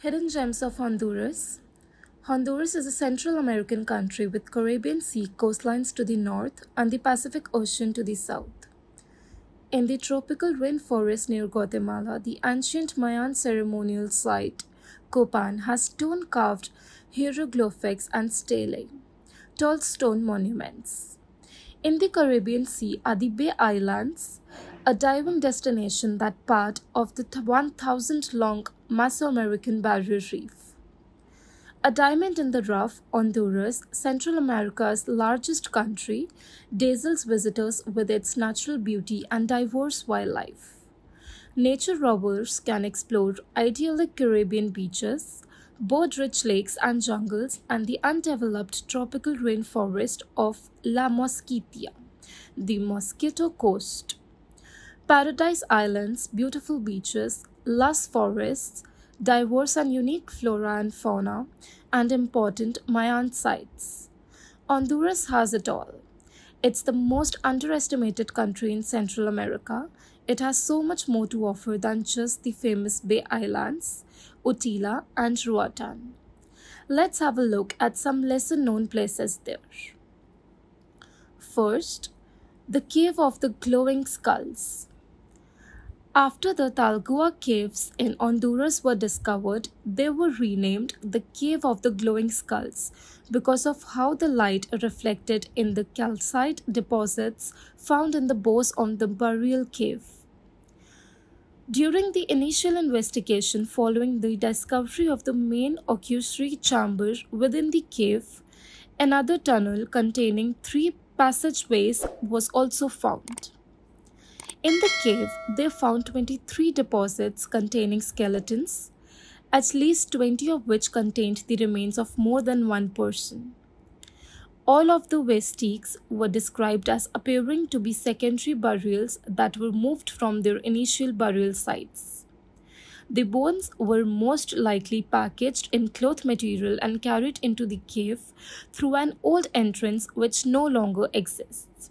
Hidden Gems of Honduras. Honduras is a Central American country with Caribbean Sea coastlines to the north and the Pacific Ocean to the south. In the tropical rainforest near Guatemala, the ancient Mayan ceremonial site, Copán, has stone-carved hieroglyphics and stelae, tall stone monuments. In the Caribbean Sea are the Bay Islands, a diving destination that part of the 1,000-long Mesoamerican Barrier Reef. A diamond in the rough, Honduras, Central America's largest country, dazzles visitors with its natural beauty and diverse wildlife. Nature robbers can explore idyllic Caribbean beaches, bird-rich lakes and jungles, and the undeveloped tropical rainforest of La Mosquitia, the Mosquito Coast. Paradise Islands, beautiful beaches, lush forests, diverse and unique flora and fauna, and important Mayan sites. Honduras has it all. It's the most underestimated country in Central America. It has so much more to offer than just the famous Bay Islands, Utila, and Roatan. Let's have a look at some lesser-known places there. First, the Cave of the Glowing Skulls. After the Talgua caves in Honduras were discovered, they were renamed the Cave of the Glowing Skulls because of how the light reflected in the calcite deposits found in the bows of the burial cave. During the initial investigation following the discovery of the main ossuary chamber within the cave, another tunnel containing 3 passageways was also found. In the cave, they found 23 deposits containing skeletons, at least 20 of which contained the remains of more than one person. All of the vestiges were described as appearing to be secondary burials that were moved from their initial burial sites. The bones were most likely packaged in cloth material and carried into the cave through an old entrance which no longer exists.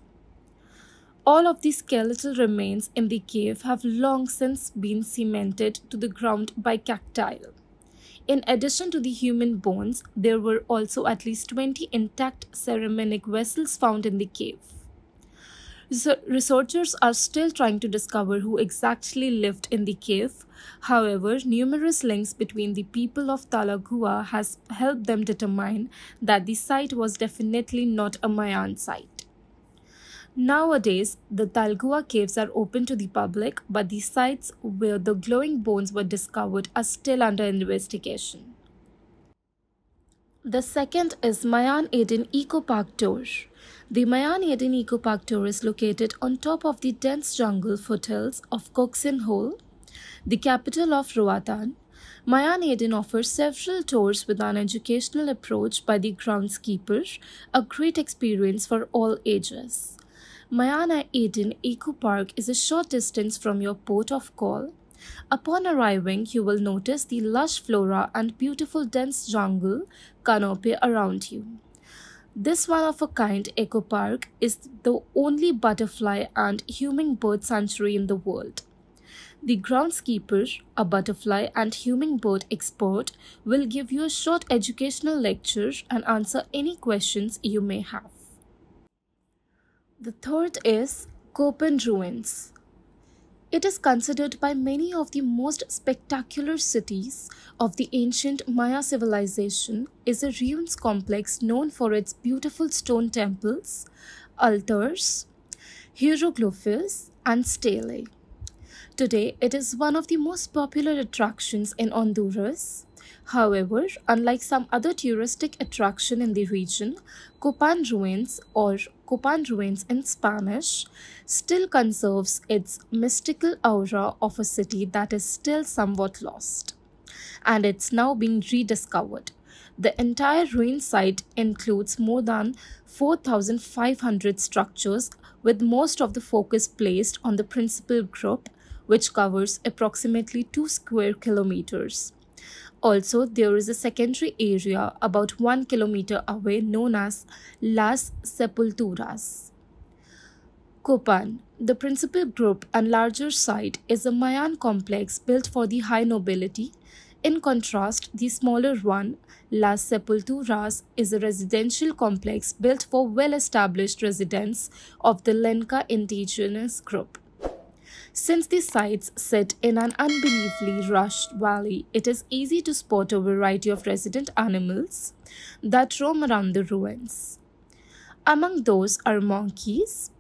All of the skeletal remains in the cave have long since been cemented to the ground by cacti. In addition to the human bones, there were also at least 20 intact ceremonial vessels found in the cave. Researchers are still trying to discover who exactly lived in the cave. However, numerous links between the people of Talagua has helped them determine that the site was definitely not a Mayan site. Nowadays, the Talgua caves are open to the public, but the sites where the glowing bones were discovered are still under investigation. The second is Mayan Eden Eco Park Tour. The Mayan Eden Eco Park Tour is located on top of the dense jungle foothills of Coxin Hole, the capital of Roatan. Mayan Eden offers several tours with an educational approach by the groundskeeper, a great experience for all ages. Mayan Eden Eco Park is a short distance from your port of call. Upon arriving, you will notice the lush flora and beautiful dense jungle canopy around you. This one-of-a-kind eco park is the only butterfly and hummingbird sanctuary in the world. The groundskeeper, a butterfly and hummingbird expert, will give you a short educational lecture and answer any questions you may have. The third is Copán Ruins. It is considered by many of the most spectacular cities of the ancient Maya civilization. Is a ruins complex known for its beautiful stone temples, altars, hieroglyphics, and stelae. Today, it is one of the most popular attractions in Honduras. However, unlike some other touristic attraction in the region, Copán Ruins, or Copán Ruins in Spanish, still conserves its mystical aura of a city that is still somewhat lost, and it's now being rediscovered. The entire ruin site includes more than 4,500 structures, with most of the focus placed on the principal group, which covers approximately 2 square kilometers. Also, there is a secondary area about 1 kilometer away known as Las Sepulturas. Copán, the principal group and larger site, is a Mayan complex built for the high nobility. In contrast, the smaller one, Las Sepulturas, is a residential complex built for well-established residents of the Lenca indigenous group. Since the sites sit in an unbelievably rushed valley, it is easy to spot a variety of resident animals that roam around the ruins. Among those are monkeys,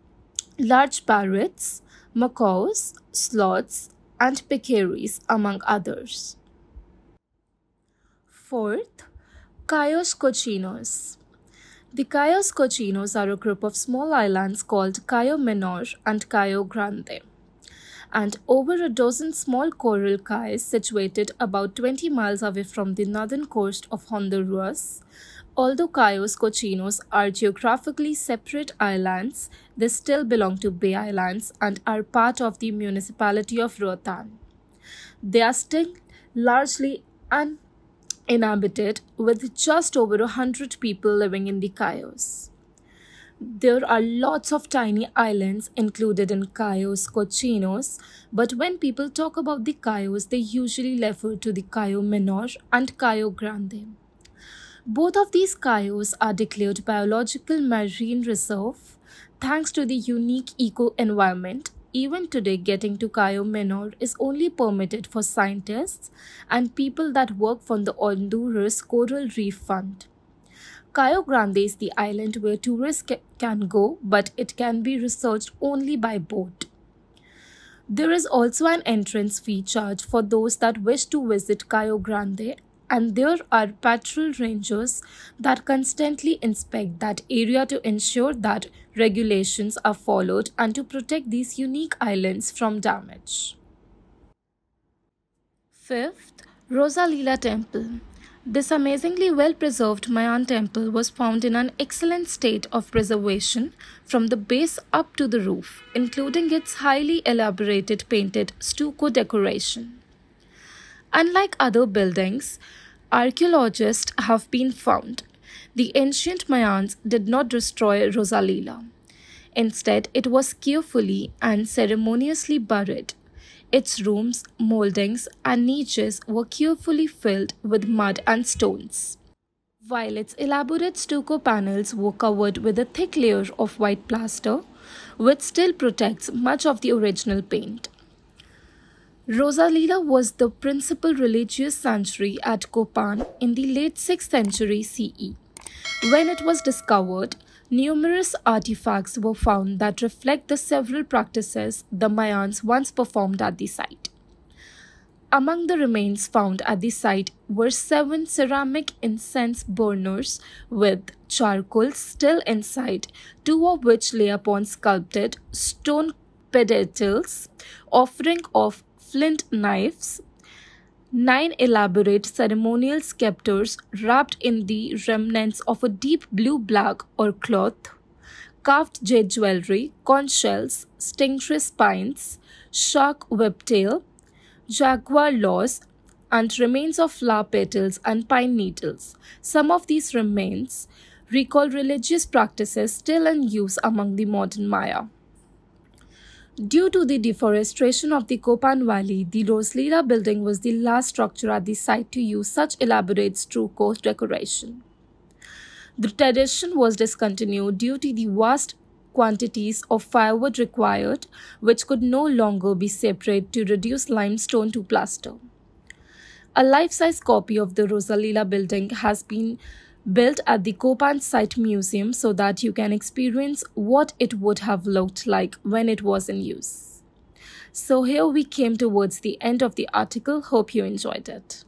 large parrots, macaws, sloths, and peccaries, among others. Fourth, Cayos Cochinos. The Cayos Cochinos are a group of small islands called Cayo Menor and Cayo Grande, and over a dozen small coral cayos situated about 20 miles away from the northern coast of Honduras. Although Cayos Cochinos are geographically separate islands, they still belong to Bay Islands and are part of the municipality of Roatan. They are still largely uninhabited, with just over 100 people living in the Cayos. There are lots of tiny islands included in Cayos Cochinos, but when people talk about the Cayos, they usually refer to the Cayo Menor and Cayo Grande. Both of these Cayos are declared biological marine reserve thanks to the unique eco-environment. Even today, getting to Cayo Menor is only permitted for scientists and people that work for the Honduras Coral Reef Fund. Cayo Grande is the island where tourists can go, but it can be researched only by boat. There is also an entrance fee charge for those that wish to visit Cayo Grande, and there are patrol rangers that constantly inspect that area to ensure that regulations are followed and to protect these unique islands from damage. Fifth, Rosalila Temple. This amazingly well-preserved Mayan temple was found in an excellent state of preservation from the base up to the roof, including its highly elaborated painted stucco decoration. Unlike other buildings, archaeologists have been found. The ancient Mayans did not destroy Rosalila. Instead, it was carefully and ceremoniously buried. Its rooms, moldings, and niches were carefully filled with mud and stones, while its elaborate stucco panels were covered with a thick layer of white plaster, which still protects much of the original paint. Rosalila was the principal religious sanctuary at Copán in the late 6th century CE. When it was discovered, numerous artifacts were found that reflect the several practices the Mayans once performed at the site. Among the remains found at the site were 7 ceramic incense burners with charcoal still inside, 2 of which lay upon sculpted stone pedestals, offering of flint knives, 9 elaborate ceremonial scepters wrapped in the remnants of a deep blue-black or cloth, carved jade jewelry, conch shells, stingray spines, shark whiptail, jaguar claws, and remains of flower petals and pine needles. Some of these remains recall religious practices still in use among the modern Maya. Due to the deforestation of the Copán Valley, the Rosalila building was the last structure at the site to use such elaborate stucco decoration. The tradition was discontinued due to the vast quantities of firewood required, which could no longer be separated to reduce limestone to plaster. A life-size copy of the Rosalila building has been built at the Copán Site Museum so that you can experience what it would have looked like when it was in use. So here we came towards the end of the article. Hope you enjoyed it.